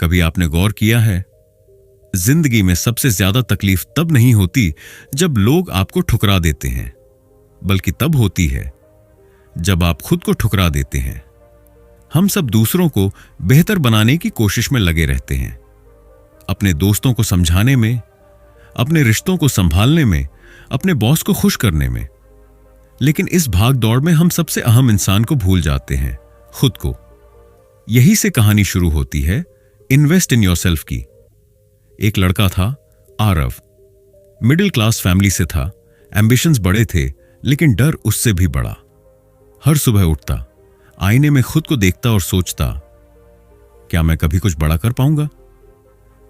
कभी आपने गौर किया है, जिंदगी में सबसे ज्यादा तकलीफ तब नहीं होती जब लोग आपको ठुकरा देते हैं, बल्कि तब होती है जब आप खुद को ठुकरा देते हैं। हम सब दूसरों को बेहतर बनाने की कोशिश में लगे रहते हैं, अपने दोस्तों को समझाने में, अपने रिश्तों को संभालने में, अपने बॉस को खुश करने में। लेकिन इस भाग दौड़ में हम सबसे अहम इंसान को भूल जाते हैं, खुद को। यही से कहानी शुरू होती है इन्वेस्ट इन योरसेल्फ की। एक लड़का था, आरव। मिडिल क्लास फैमिली से था, एम्बिशंस बड़े थे, लेकिन डर उससे भी बड़ा। हर सुबह उठता, आईने में खुद को देखता और सोचता, क्या मैं कभी कुछ बड़ा कर पाऊंगा?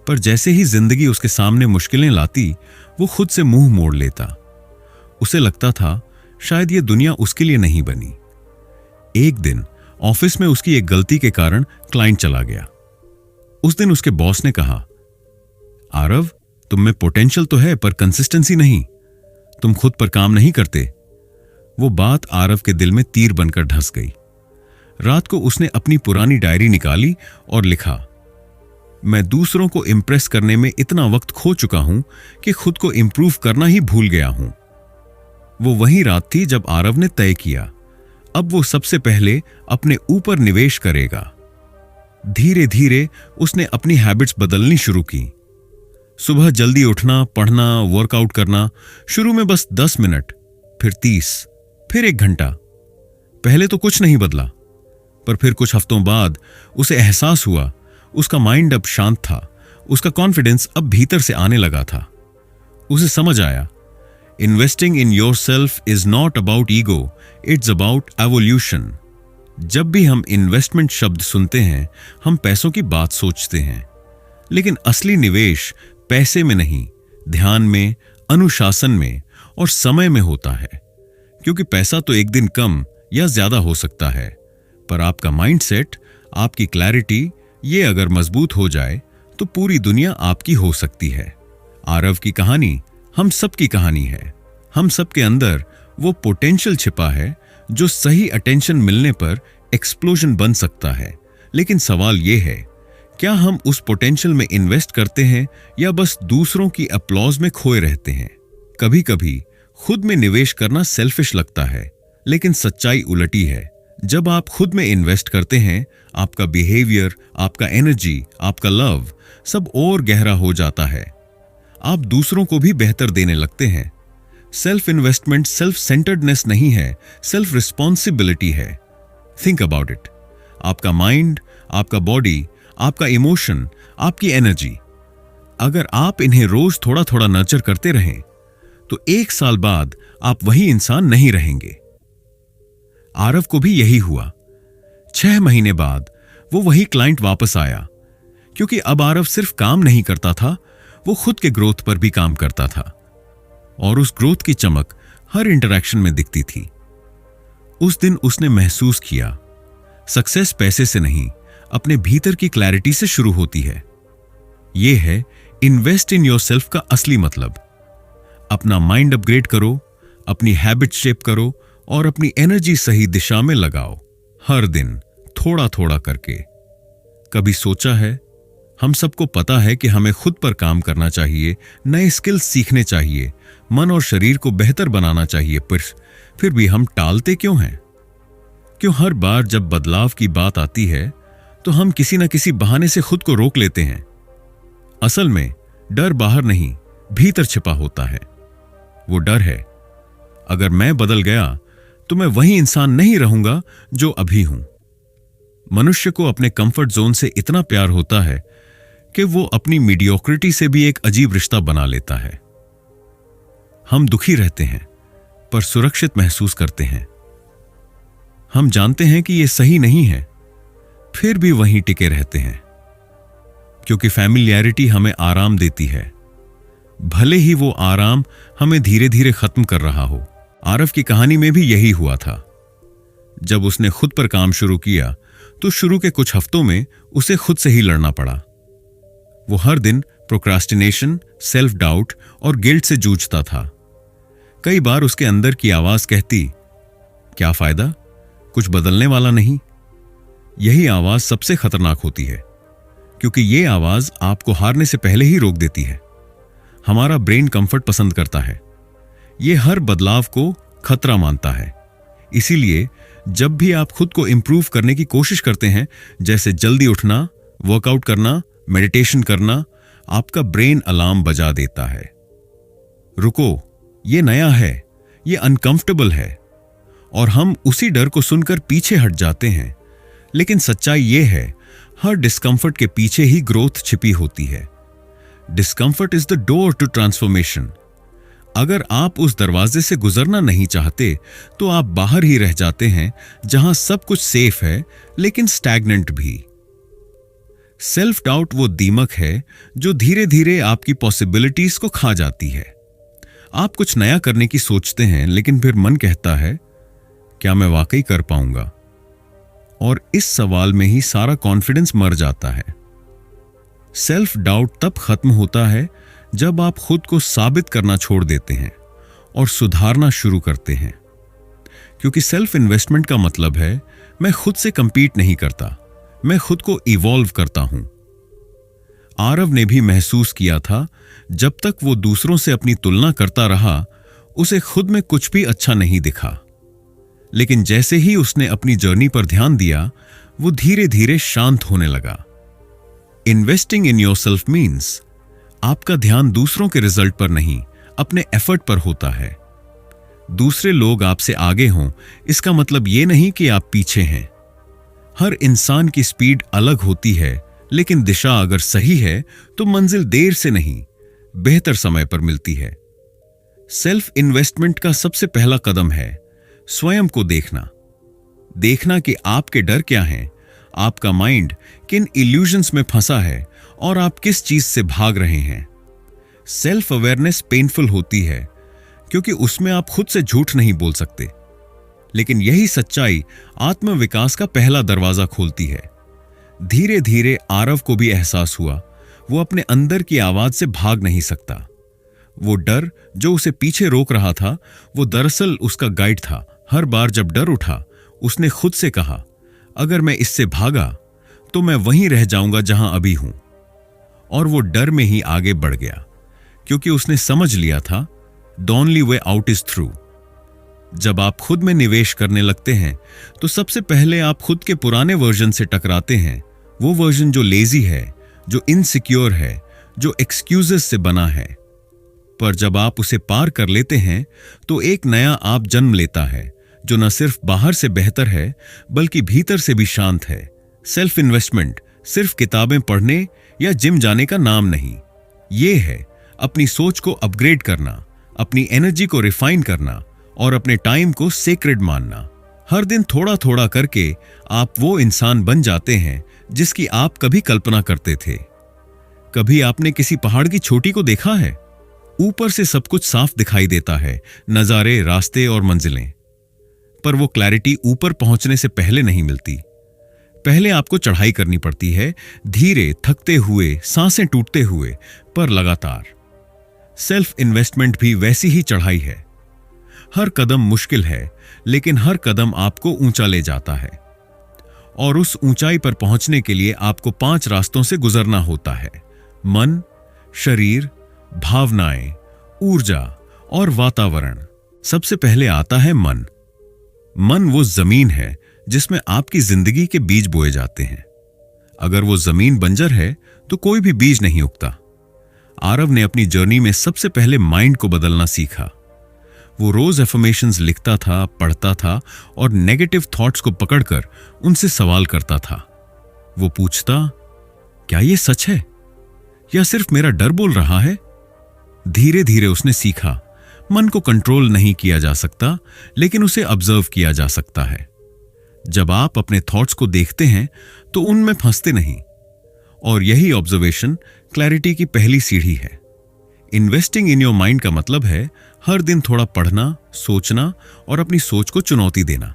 पर जैसे ही जिंदगी उसके सामने मुश्किलें लाती, वो खुद से मुंह मोड़ लेता। उसे लगता था शायद ये दुनिया उसके लिए नहीं बनी। एक दिन ऑफिस में उसकी एक गलती के कारण क्लाइंट चला गया। उस दिन उसके बॉस ने कहा, आरव, तुम में पोटेंशियल तो है पर कंसिस्टेंसी नहीं, तुम खुद पर काम नहीं करते। वो बात आरव के दिल में तीर बनकर ढस गई। रात को उसने अपनी पुरानी डायरी निकाली और लिखा, मैं दूसरों को इंप्रेस करने में इतना वक्त खो चुका हूं कि खुद को इंप्रूव करना ही भूल गया हूं। वो वही रात थी जब आरव ने तय किया, अब वो सबसे पहले अपने ऊपर निवेश करेगा। धीरे धीरे उसने अपनी हैबिट्स बदलनी शुरू की। सुबह जल्दी उठना, पढ़ना, वर्कआउट करना। शुरू में बस 10 मिनट, फिर 30, फिर 1 घंटा। पहले तो कुछ नहीं बदला, पर फिर कुछ हफ्तों बाद उसे एहसास हुआ उसका माइंड अब शांत था, उसका कॉन्फिडेंस अब भीतर से आने लगा था। उसे समझ आया, investing in yourself is not about ego, it's about evolution. जब भी हम इन्वेस्टमेंट शब्द सुनते हैं, हम पैसों की बात सोचते हैं, लेकिन असली निवेश पैसे में नहीं, ध्यान में, अनुशासन में और समय में होता है। क्योंकि पैसा तो एक दिन कम या ज्यादा हो सकता है, पर आपका माइंडसेट, आपकी क्लैरिटी, ये अगर मजबूत हो जाए तो पूरी दुनिया आपकी हो सकती है। आरव की कहानी हम सब की कहानी है। हम सब के अंदर वो पोटेंशियल छिपा है जो सही अटेंशन मिलने पर एक्सप्लोजन बन सकता है। लेकिन सवाल ये है, क्या हम उस पोटेंशियल में इन्वेस्ट करते हैं या बस दूसरों की अपलॉज में खोए रहते हैं? कभी कभी खुद में निवेश करना सेल्फिश लगता है, लेकिन सच्चाई उलटी है। जब आप खुद में इन्वेस्ट करते हैं, आपका बिहेवियर, आपका एनर्जी, आपका लव सब और गहरा हो जाता है। आप दूसरों को भी बेहतर देने लगते हैं। सेल्फ इन्वेस्टमेंट सेल्फ सेंटर्डनेस नहीं है, सेल्फ रिस्पॉन्सिबिलिटी है। Think about it. आपका माइंड, आपका बॉडी, आपका इमोशन, आपकी एनर्जी, अगर आप इन्हें रोज थोड़ा थोड़ा नर्चर करते रहें तो 1 साल बाद आप वही इंसान नहीं रहेंगे। आरव को भी यही हुआ। 6 महीने बाद वो वही क्लाइंट वापस आया, क्योंकि अब आरव सिर्फ काम नहीं करता था, वो खुद के ग्रोथ पर भी काम करता था, और उस ग्रोथ की चमक हर इंटरैक्शन में दिखती थी। उस दिन उसने महसूस किया, सक्सेस पैसे से नहीं, अपने भीतर की क्लैरिटी से शुरू होती है। यह है इन्वेस्ट इन योरसेल्फ का असली मतलब। अपना माइंड अपग्रेड करो, अपनी हैबिट शेप करो और अपनी एनर्जी सही दिशा में लगाओ, हर दिन थोड़ा थोड़ा करके। कभी सोचा है, हम सबको पता है कि हमें खुद पर काम करना चाहिए, नए स्किल्स सीखने चाहिए, मन और शरीर को बेहतर बनाना चाहिए, पर फिर भी हम टालते क्यों हैं? क्यों हर बार जब बदलाव की बात आती है तो हम किसी न किसी बहाने से खुद को रोक लेते हैं? असल में डर बाहर नहीं, भीतर छिपा होता है। वो डर है, अगर मैं बदल गया तो मैं वही इंसान नहीं रहूंगा जो अभी हूं। मनुष्य को अपने कंफर्ट जोन से इतना प्यार होता है कि वो अपनी मीडियोक्रिटी से भी एक अजीब रिश्ता बना लेता है। हम दुखी रहते हैं पर सुरक्षित महसूस करते हैं। हम जानते हैं कि यह सही नहीं है, फिर भी वहीं टिके रहते हैं, क्योंकि फैमिलियरिटी हमें आराम देती है, भले ही वो आराम हमें धीरे धीरे खत्म कर रहा हो। आरव की कहानी में भी यही हुआ था। जब उसने खुद पर काम शुरू किया तो शुरू के कुछ हफ्तों में उसे खुद से ही लड़ना पड़ा। वो हर दिन प्रोक्रास्टिनेशन, सेल्फ डाउट और गिल्ट से जूझता था। कई बार उसके अंदर की आवाज कहती, क्या फायदा, कुछ बदलने वाला नहीं। यही आवाज सबसे खतरनाक होती है, क्योंकि ये आवाज आपको हारने से पहले ही रोक देती है। हमारा ब्रेन कंफर्ट पसंद करता है, ये हर बदलाव को खतरा मानता है। इसीलिए जब भी आप खुद को इंप्रूव करने की कोशिश करते हैं, जैसे जल्दी उठना, वर्कआउट करना, मेडिटेशन करना, आपका ब्रेन अलार्म बजा देता है, रुको, ये नया है, ये अनकंफर्टेबल है, और हम उसी डर को सुनकर पीछे हट जाते हैं। लेकिन सच्चाई ये है, हर डिस्कंफर्ट के पीछे ही ग्रोथ छिपी होती है। Discomfort is the door to transformation. अगर आप उस दरवाजे से गुजरना नहीं चाहते तो आप बाहर ही रह जाते हैं, जहां सब कुछ सेफ है लेकिन स्टैग्नेंट भी। सेल्फ डाउट वो दीमक है जो धीरे धीरे आपकी पॉसिबिलिटीज को खा जाती है। आप कुछ नया करने की सोचते हैं, लेकिन फिर मन कहता है, क्या मैं वाकई कर पाऊंगा? और इस सवाल में ही सारा कॉन्फिडेंस मर जाता है। सेल्फ डाउट तब खत्म होता है जब आप खुद को साबित करना छोड़ देते हैं और सुधारना शुरू करते हैं। क्योंकि सेल्फ इन्वेस्टमेंट का मतलब है, मैं खुद से कंपीट नहीं करता, मैं खुद को इवॉल्व करता हूं। आरव ने भी महसूस किया था, जब तक वो दूसरों से अपनी तुलना करता रहा, उसे खुद में कुछ भी अच्छा नहीं दिखा। लेकिन जैसे ही उसने अपनी जर्नी पर ध्यान दिया, वो धीरे धीरे शांत होने लगा। इन्वेस्टिंग इन योरसेल्फ मीन्स आपका ध्यान दूसरों के रिजल्ट पर नहीं, अपने एफर्ट पर होता है। दूसरे लोग आपसे आगे हों, इसका मतलब ये नहीं कि आप पीछे हैं। हर इंसान की स्पीड अलग होती है, लेकिन दिशा अगर सही है तो मंजिल देर से नहीं, बेहतर समय पर मिलती है। सेल्फ इन्वेस्टमेंट का सबसे पहला कदम है स्वयं को देखना। देखना कि आपके डर क्या हैं, आपका माइंड किन इल्यूजन्स में फंसा है और आप किस चीज से भाग रहे हैं। सेल्फ अवेयरनेस पेनफुल होती है, क्योंकि उसमें आप खुद से झूठ नहीं बोल सकते। लेकिन यही सच्चाई आत्मविकास का पहला दरवाजा खोलती है। धीरे धीरे आरव को भी एहसास हुआ, वो अपने अंदर की आवाज से भाग नहीं सकता। वो डर जो उसे पीछे रोक रहा था, वो दरअसल उसका गाइड था। हर बार जब डर उठा, उसने खुद से कहा, अगर मैं इससे भागा तो मैं वहीं रह जाऊंगा जहां अभी हूं। और वो डर में ही आगे बढ़ गया, क्योंकि उसने समझ लिया था, the only way out is through. जब आप खुद में निवेश करने लगते हैं तो सबसे पहले आप खुद के पुराने वर्जन से टकराते हैं। वो वर्जन जो लेजी है, जो इनसिक्योर है, जो एक्सक्यूजेस से बना है। पर जब आप उसे पार कर लेते हैं तो एक नया आप जन्म लेता है, जो न सिर्फ बाहर से बेहतर है बल्कि भीतर से भी शांत है। सेल्फ इन्वेस्टमेंट सिर्फ किताबें पढ़ने या जिम जाने का नाम नहीं, ये है अपनी सोच को अपग्रेड करना, अपनी एनर्जी को रिफाइन करना और अपने टाइम को सेक्रेड मानना। हर दिन थोड़ा थोड़ा करके आप वो इंसान बन जाते हैं जिसकी आप कभी कल्पना करते थे। कभी आपने किसी पहाड़ की चोटी को देखा है? ऊपर से सब कुछ साफ दिखाई देता है, नजारे, रास्ते और मंजिलें। पर वो क्लैरिटी ऊपर पहुंचने से पहले नहीं मिलती। पहले आपको चढ़ाई करनी पड़ती है, धीरे, थकते हुए, सांसें टूटते हुए, पर लगातार। सेल्फ इन्वेस्टमेंट भी वैसी ही चढ़ाई है। हर कदम मुश्किल है, लेकिन हर कदम आपको ऊंचा ले जाता है। और उस ऊंचाई पर पहुंचने के लिए आपको 5 रास्तों से गुजरना होता है: मन, शरीर, भावनाएं, ऊर्जा और वातावरण। सबसे पहले आता है मन। मन वो जमीन है जिसमें आपकी जिंदगी के बीज बोए जाते हैं। अगर वो जमीन बंजर है तो कोई भी बीज नहीं उगता। आरव ने अपनी जर्नी में सबसे पहले माइंड को बदलना सीखा। वो रोज एफर्मेशंस लिखता था, पढ़ता था और नेगेटिव थॉट्स को पकड़कर उनसे सवाल करता था। वो पूछता, क्या ये सच है या सिर्फ मेरा डर बोल रहा है? धीरे धीरे उसने सीखा, मन को कंट्रोल नहीं किया जा सकता, लेकिन उसे ऑब्जर्व किया जा सकता है। जब आप अपने थॉट्स को देखते हैं तो उनमें फंसते नहीं, और यही ऑब्जर्वेशन क्लैरिटी की पहली सीढ़ी है। इन्वेस्टिंग इन योर माइंड का मतलब है हर दिन थोड़ा पढ़ना, सोचना और अपनी सोच को चुनौती देना।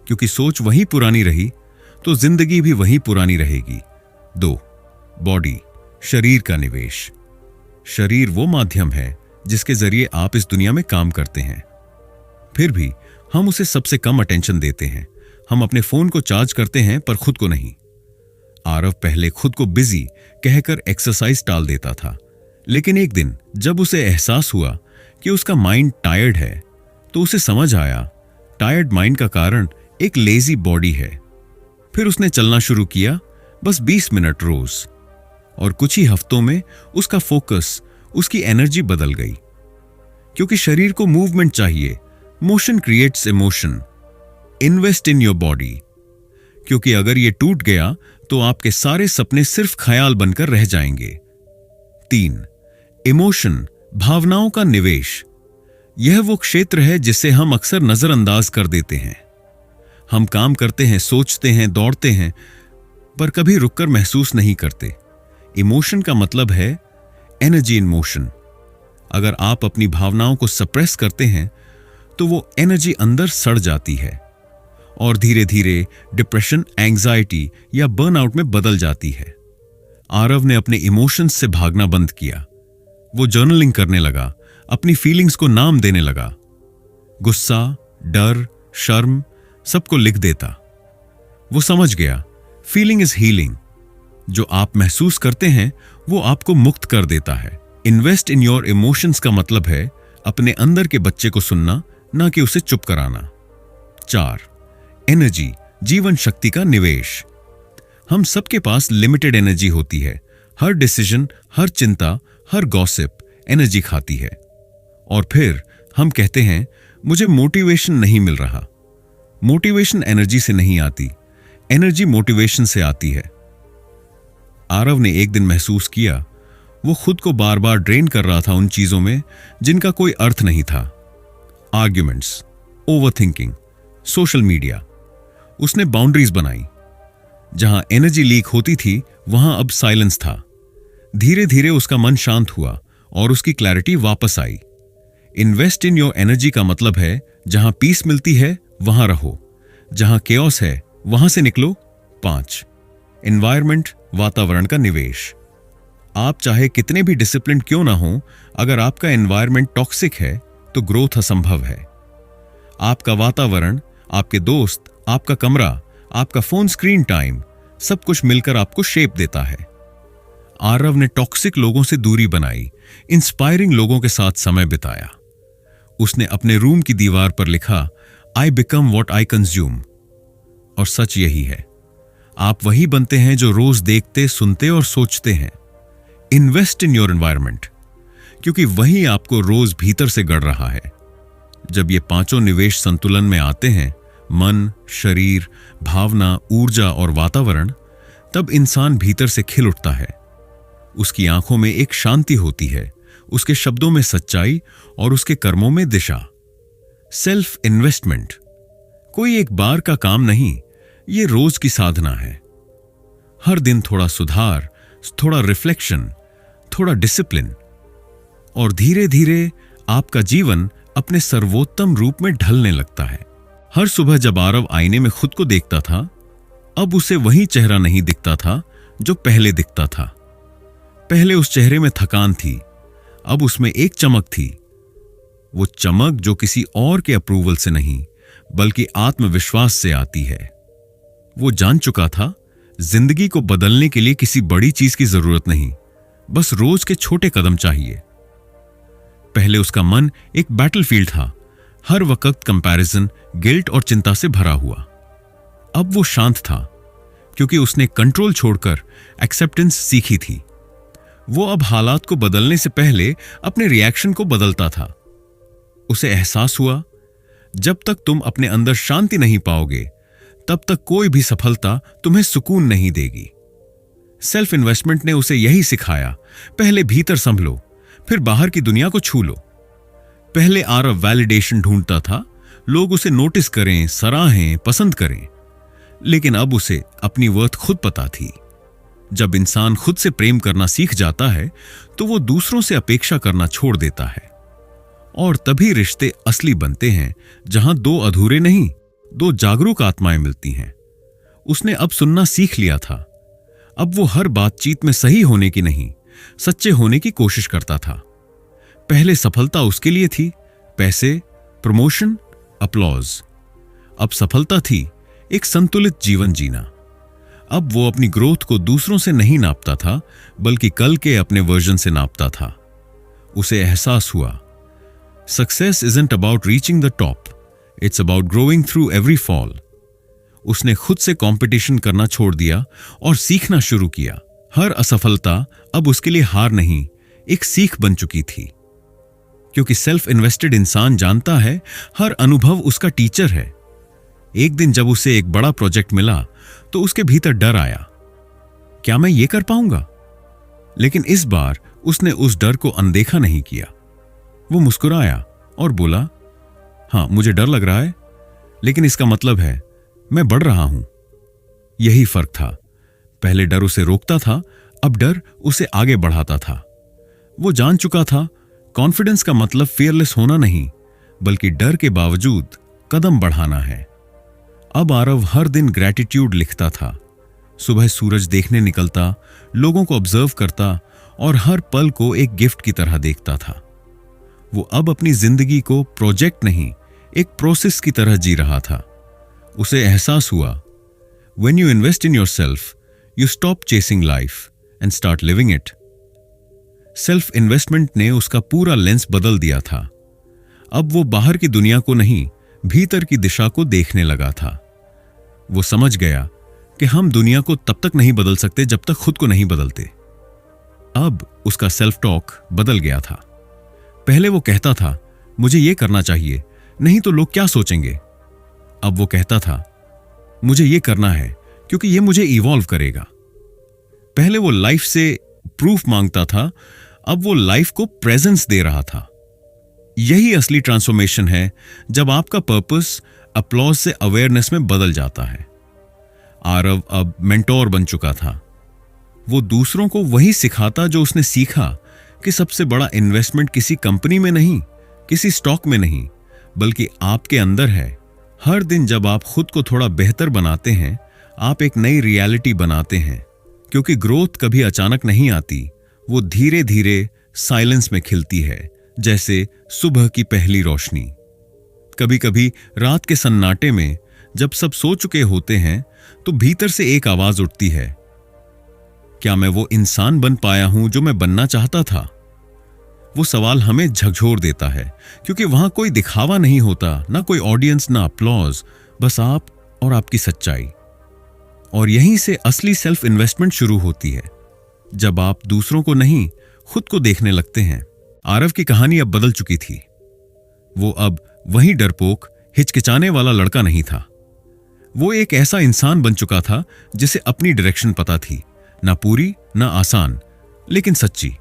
क्योंकि सोच वही पुरानी रही तो जिंदगी भी वही पुरानी रहेगी। 2. बॉडी, शरीर का निवेश। शरीर वो माध्यम है जिसके जरिए आप इस दुनिया में काम करते हैं। फिर भी हम उसे सबसे कम अटेंशन देते हैं। हम अपने फोन को चार्ज करते हैं पर खुद को नहीं। आरव पहले खुद को बिजी कहकर एक्सरसाइज टाल देता था, लेकिन एक दिन जब उसे एहसास हुआ कि उसका माइंड टायर्ड है, तो उसे समझ आया टायर्ड माइंड का कारण एक लेजी बॉडी है। फिर उसने चलना शुरू किया, बस 20 मिनट रोज, और कुछ ही हफ्तों में उसका फोकस, उसकी एनर्जी बदल गई। क्योंकि शरीर को मूवमेंट चाहिए, motion creates emotion. Invest in your body, क्योंकि अगर ये टूट गया तो आपके सारे सपने सिर्फ ख्याल बनकर रह जाएंगे। 3. इमोशन, भावनाओं का निवेश। यह वो क्षेत्र है जिसे हम अक्सर नजरअंदाज कर देते हैं। हम काम करते हैं, सोचते हैं, दौड़ते हैं, पर कभी रुककर महसूस नहीं करते। इमोशन का मतलब है एनर्जी इन मोशन। अगर आप अपनी भावनाओं को सप्रेस करते हैं तो वो एनर्जी अंदर सड़ जाती है और धीरे धीरे डिप्रेशन, एंजाइटी या बर्नआउट में बदल जाती है। आरव ने अपने इमोशंस से भागना बंद किया। वो जर्नलिंग करने लगा, अपनी फीलिंग्स को नाम देने लगा। गुस्सा, डर, शर्म सबको लिख देता। वो समझ गया फीलिंग इज हीलिंग। जो आप महसूस करते हैं वो आपको मुक्त कर देता है। इन्वेस्ट इन योर इमोशंस का मतलब है अपने अंदर के बच्चे को सुनना, ना कि उसे चुप कराना। 4. एनर्जी, जीवन शक्ति का निवेश। हम सबके पास लिमिटेड एनर्जी होती है। हर डिसीजन, हर चिंता, हर गॉसिप एनर्जी खाती है। और फिर हम कहते हैं मुझे मोटिवेशन नहीं मिल रहा। मोटिवेशन एनर्जी से नहीं आती, एनर्जी मोटिवेशन से आती है। आरव ने एक दिन महसूस किया वो खुद को बार बार ड्रेन कर रहा था उन चीजों में जिनका कोई अर्थ नहीं था। Arguments, overthinking, social media. उसने बाउंड्रीज बनाई। जहां एनर्जी लीक होती थी वहां अब साइलेंस था। धीरे धीरे उसका मन शांत हुआ और उसकी क्लैरिटी वापस आई। इन्वेस्ट इन योर एनर्जी का मतलब है जहां पीस मिलती है वहां रहो, जहां केओस है वहां से निकलो। 5. एनवायरमेंट, वातावरण का निवेश। आप चाहे कितने भी डिसिप्लिन क्यों ना हो, अगर आपका एनवायरमेंट टॉक्सिक है तो ग्रोथ असंभव है। आपका वातावरण, आपके दोस्त, आपका कमरा, आपका फोन स्क्रीन टाइम, सब कुछ मिलकर आपको शेप देता है। आरव ने टॉक्सिक लोगों से दूरी बनाई, इंस्पायरिंग लोगों के साथ समय बिताया। उसने अपने रूम की दीवार पर लिखा, I become what I consume. और सच यही है, आप वही बनते हैं जो रोज देखते, सुनते और सोचते हैं। इन्वेस्ट इन योर एनवायरमेंट, क्योंकि वही आपको रोज भीतर से गढ़ रहा है। जब ये पांचों निवेश संतुलन में आते हैं, मन, शरीर, भावना, ऊर्जा और वातावरण, तब इंसान भीतर से खिल उठता है। उसकी आंखों में एक शांति होती है, उसके शब्दों में सच्चाई और उसके कर्मों में दिशा। सेल्फ इन्वेस्टमेंट कोई एक बार का काम नहीं, ये रोज की साधना है। हर दिन थोड़ा सुधार, थोड़ा रिफ्लेक्शन, थोड़ा डिसिप्लिन, और धीरे धीरे आपका जीवन अपने सर्वोत्तम रूप में ढलने लगता है। हर सुबह जब आरव आईने में खुद को देखता था, अब उसे वही चेहरा नहीं दिखता था जो पहले दिखता था। पहले उस चेहरे में थकान थी, अब उसमें एक चमक थी। वो चमक जो किसी और के अप्रूवल से नहीं, बल्कि आत्मविश्वास से आती है। वो जान चुका था जिंदगी को बदलने के लिए किसी बड़ी चीज की जरूरत नहीं, बस रोज के छोटे कदम चाहिए। पहले उसका मन एक बैटलफील्ड था, हर वक्त कंपैरिजन, गिल्ट और चिंता से भरा हुआ। अब वो शांत था, क्योंकि उसने कंट्रोल छोड़कर एक्सेप्टेंस सीखी थी। वो अब हालात को बदलने से पहले अपने रिएक्शन को बदलता था। उसे एहसास हुआ, जब तक तुम अपने अंदर शांति नहीं पाओगे, तब तक कोई भी सफलता तुम्हें सुकून नहीं देगी। सेल्फ इन्वेस्टमेंट ने उसे यही सिखाया, पहले भीतर संभलो, फिर बाहर की दुनिया को छू लो। पहले आरव वैलिडेशन ढूंढता था, लोग उसे नोटिस करें, सराहें, पसंद करें। लेकिन अब उसे अपनी वर्थ खुद पता थी। जब इंसान खुद से प्रेम करना सीख जाता है, तो वो दूसरों से अपेक्षा करना छोड़ देता है। और तभी रिश्ते असली बनते हैं, जहां दो अधूरे नहीं, दो जागरूक आत्माएं मिलती हैं। उसने अब सुनना सीख लिया था। अब वो हर बातचीत में सही होने की नहीं, सच्चे होने की कोशिश करता था। पहले सफलता उसके लिए थी, पैसे, प्रमोशन, अपलॉज। अब सफलता थी एक संतुलित जीवन जीना। अब वो अपनी ग्रोथ को दूसरों से नहीं नापता था, बल्कि कल के अपने वर्जन से नापता था। उसे एहसास हुआ, success isn't about reaching the top, it's about growing through every fall. उसने खुद से कंपटीशन करना छोड़ दिया और सीखना शुरू किया। हर असफलता अब उसके लिए हार नहीं, एक सीख बन चुकी थी। क्योंकि सेल्फ इन्वेस्टेड इंसान जानता है हर अनुभव उसका टीचर है। एक दिन जब उसे एक बड़ा प्रोजेक्ट मिला तो उसके भीतर डर आया, क्या मैं ये कर पाऊंगा? लेकिन इस बार उसने उस डर को अनदेखा नहीं किया। वो मुस्कुराया और बोला, हां, मुझे डर लग रहा है, लेकिन इसका मतलब है मैं बढ़ रहा हूं। यही फर्क था। पहले डर उसे रोकता था, अब डर उसे आगे बढ़ाता था। वो जान चुका था कॉन्फिडेंस का मतलब फियरलेस होना नहीं, बल्कि डर के बावजूद कदम बढ़ाना है। अब आरव हर दिन ग्रैटिट्यूड लिखता था। सुबह सूरज देखने निकलता, लोगों को ऑब्जर्व करता और हर पल को एक गिफ्ट की तरह देखता था। वो अब अपनी जिंदगी को प्रोजेक्ट नहीं, एक प्रोसेस की तरह जी रहा था। उसे एहसास हुआ, when you invest in yourself, you stop chasing life and start living it. Self investment ने उसका पूरा लेंस बदल दिया था। अब वो बाहर की दुनिया को नहीं, भीतर की दिशा को देखने लगा था। वो समझ गया कि हम दुनिया को तब तक नहीं बदल सकते जब तक खुद को नहीं बदलते। अब उसका सेल्फ टॉक बदल गया था। पहले वो कहता था, मुझे ये करना चाहिए, नहीं तो लोग क्या सोचेंगे। अब वो कहता था, मुझे ये करना है क्योंकि ये मुझे इवॉल्व करेगा। पहले वो लाइफ से प्रूफ मांगता था, अब वो लाइफ को प्रेजेंस दे रहा था। यही असली ट्रांसफॉर्मेशन है, जब आपका पर्पस अपलॉज से अवेयरनेस में बदल जाता है। आरव अब मेंटोर बन चुका था। वो दूसरों को वही सिखाता जो उसने सीखा, कि सबसे बड़ा इन्वेस्टमेंट किसी कंपनी में नहीं, किसी स्टॉक में नहीं, बल्कि आपके अंदर है। हर दिन जब आप खुद को थोड़ा बेहतर बनाते हैं, आप एक नई रियलिटी बनाते हैं। क्योंकि ग्रोथ कभी अचानक नहीं आती, वो धीरे धीरे साइलेंस में खिलती है, जैसे सुबह की पहली रोशनी। कभी कभी रात के सन्नाटे में जब सब सो चुके होते हैं, तो भीतर से एक आवाज उठती है, क्या मैं वो इंसान बन पाया हूं जो मैं बनना चाहता था? वो सवाल हमें झकझोर देता है, क्योंकि वहां कोई दिखावा नहीं होता, ना कोई ऑडियंस, ना अपलॉज, बस आप और आपकी सच्चाई। और यहीं से असली सेल्फ इन्वेस्टमेंट शुरू होती है, जब आप दूसरों को नहीं, खुद को देखने लगते हैं। आरव की कहानी अब बदल चुकी थी। वो अब वही डरपोक, हिचकिचाने वाला लड़का नहीं था। वो एक ऐसा इंसान बन चुका था जिसे अपनी डायरेक्शन पता थी, ना पूरी, ना आसान, लेकिन सच्ची।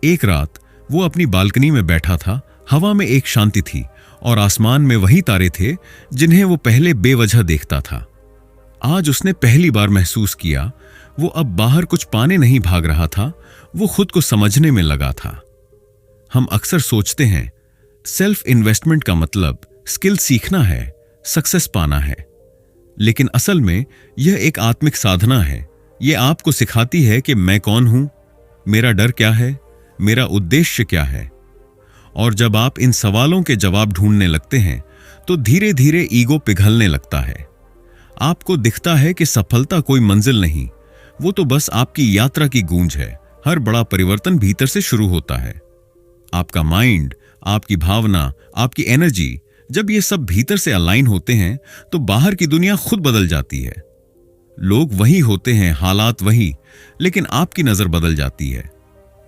एक रात वो अपनी बालकनी में बैठा था। हवा में एक शांति थी और आसमान में वही तारे थे जिन्हें वो पहले बेवजह देखता था। आज उसने पहली बार महसूस किया, वो अब बाहर कुछ पाने नहीं भाग रहा था, वो खुद को समझने में लगा था। हम अक्सर सोचते हैं सेल्फ इन्वेस्टमेंट का मतलब स्किल सीखना है, सक्सेस पाना है, लेकिन असल में यह एक आत्मिक साधना है। यह आपको सिखाती है कि मैं कौन हूं, मेरा डर क्या है, मेरा उद्देश्य क्या है। और जब आप इन सवालों के जवाब ढूंढने लगते हैं, तो धीरे धीरे ईगो पिघलने लगता है। आपको दिखता है कि सफलता कोई मंजिल नहीं, वो तो बस आपकी यात्रा की गूंज है। हर बड़ा परिवर्तन भीतर से शुरू होता है। आपका माइंड, आपकी भावना, आपकी एनर्जी, जब ये सब भीतर से अलाइन होते हैं, तो बाहर की दुनिया खुद बदल जाती है। लोग वही होते हैं, हालात वही, लेकिन आपकी नजर बदल जाती है।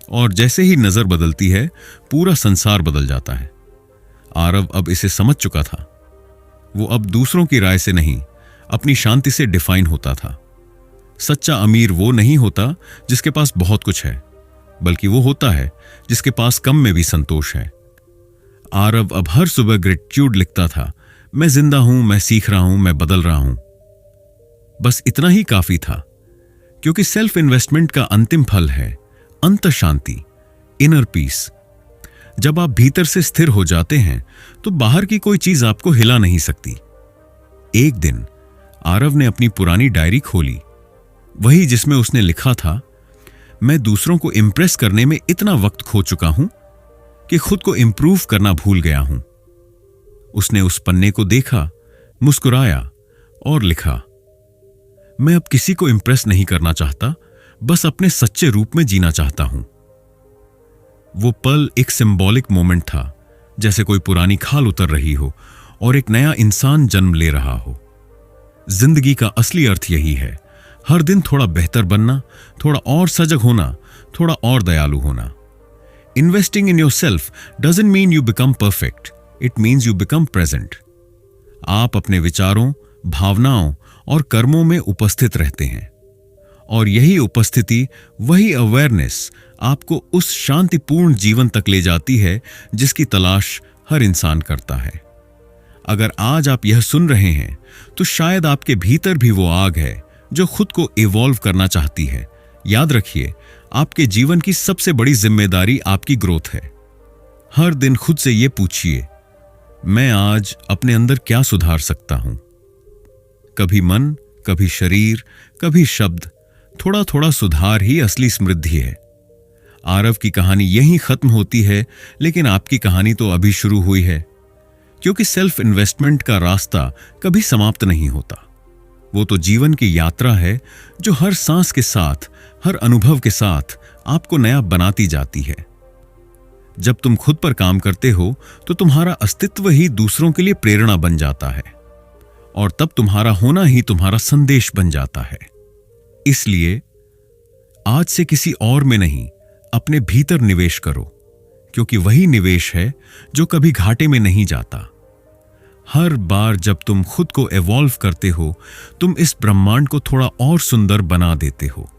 और जैसे ही नजर बदलती है, पूरा संसार बदल जाता है। आरव अब इसे समझ चुका था। वो अब दूसरों की राय से नहीं, अपनी शांति से डिफाइन होता था। सच्चा अमीर वो नहीं होता जिसके पास बहुत कुछ है, बल्कि वो होता है जिसके पास कम में भी संतोष है। आरव अब हर सुबह ग्रेटिट्यूड लिखता था, मैं जिंदा हूं, मैं सीख रहा हूं, मैं बदल रहा हूं। बस इतना ही काफी था, क्योंकि सेल्फ इन्वेस्टमेंट का अंतिम फल है अंतर शांति, इनर पीस। जब आप भीतर से स्थिर हो जाते हैं, तो बाहर की कोई चीज आपको हिला नहीं सकती। एक दिन आरव ने अपनी पुरानी डायरी खोली, वही जिसमें उसने लिखा था, मैं दूसरों को इंप्रेस करने में इतना वक्त खो चुका हूं कि खुद को इंप्रूव करना भूल गया हूं। उसने उस पन्ने को देखा, मुस्कुराया और लिखा, मैं अब किसी को इंप्रेस नहीं करना चाहता, बस अपने सच्चे रूप में जीना चाहता हूं। वो पल एक सिंबॉलिक मोमेंट था, जैसे कोई पुरानी खाल उतर रही हो और एक नया इंसान जन्म ले रहा हो। जिंदगी का असली अर्थ यही है, हर दिन थोड़ा बेहतर बनना, थोड़ा और सजग होना, थोड़ा और दयालु होना। Investing in yourself doesn't mean you become perfect, it means you become present. आप अपने विचारों, भावनाओं और कर्मों में उपस्थित रहते हैं, और यही उपस्थिति, वही अवेयरनेस आपको उस शांतिपूर्ण जीवन तक ले जाती है जिसकी तलाश हर इंसान करता है। अगर आज आप यह सुन रहे हैं तो शायद आपके भीतर भी वो आग है जो खुद को इवॉल्व करना चाहती है। याद रखिए, आपके जीवन की सबसे बड़ी जिम्मेदारी आपकी ग्रोथ है। हर दिन खुद से ये पूछिए, मैं आज अपने अंदर क्या सुधार सकता हूं? कभी मन, कभी शरीर, कभी शब्द, थोड़ा थोड़ा सुधार ही असली समृद्धि है। आरव की कहानी यहीं खत्म होती है, लेकिन आपकी कहानी तो अभी शुरू हुई है, क्योंकि सेल्फ इन्वेस्टमेंट का रास्ता कभी समाप्त नहीं होता। वो तो जीवन की यात्रा है जो हर सांस के साथ, हर अनुभव के साथ आपको नया बनाती जाती है। जब तुम खुद पर काम करते हो तो तुम्हारा अस्तित्व ही दूसरों के लिए प्रेरणा बन जाता है, और तब तुम्हारा होना ही तुम्हारा संदेश बन जाता है। इसलिए आज से किसी और में नहीं, अपने भीतर निवेश करो, क्योंकि वही निवेश है जो कभी घाटे में नहीं जाता। हर बार जब तुम खुद को इवॉल्व करते हो, तुम इस ब्रह्मांड को थोड़ा और सुंदर बना देते हो।